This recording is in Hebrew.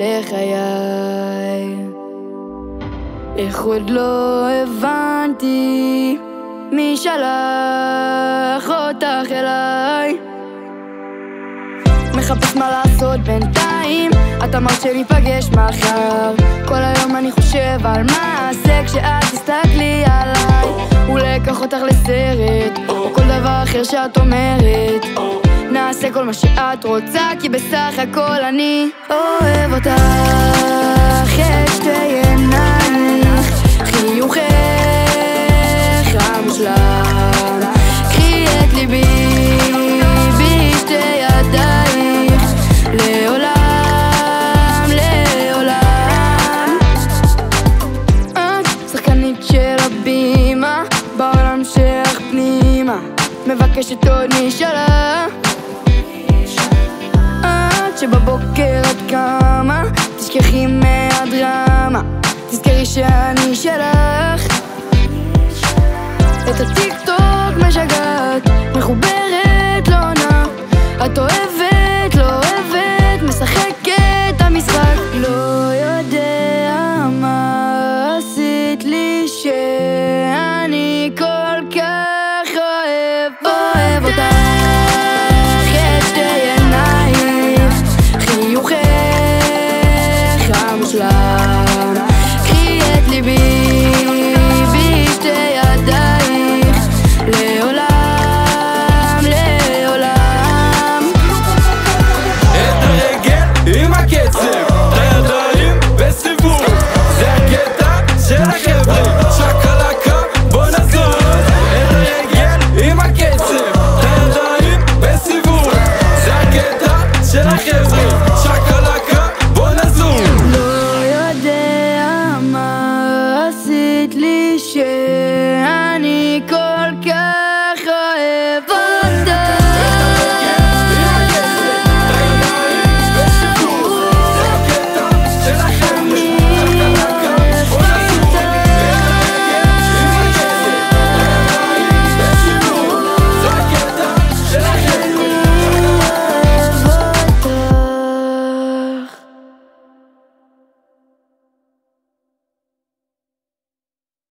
לחיי. איך עוד לא הבנתי מי שלח אותך אליי. מחפש מה לעשות בינתיים, את אמרת שניפגש מחר. כל היום אני חושב על מה אעשה כשאת תסתכלי עליי. אולי אקח אותך לסרט או כל דבר אחר שאת אומרת. נעשה כל מה שאת רוצה, כי בסך הכל אני אוהב אותך. יש שתי עינייך, חיוכך המושלם, קחי את ליבי בשתי ידייך, לעולם, לעולם. את שחקנית של הבימה, בעולם שלך פנימה, מבקשת עוד משאלה. עד שבבוקר את קמה, תשכחי מהדרמה, תזכרי שאני שלך. את הטיק טוק משגעת, מחוברת לא נע, את אוהבת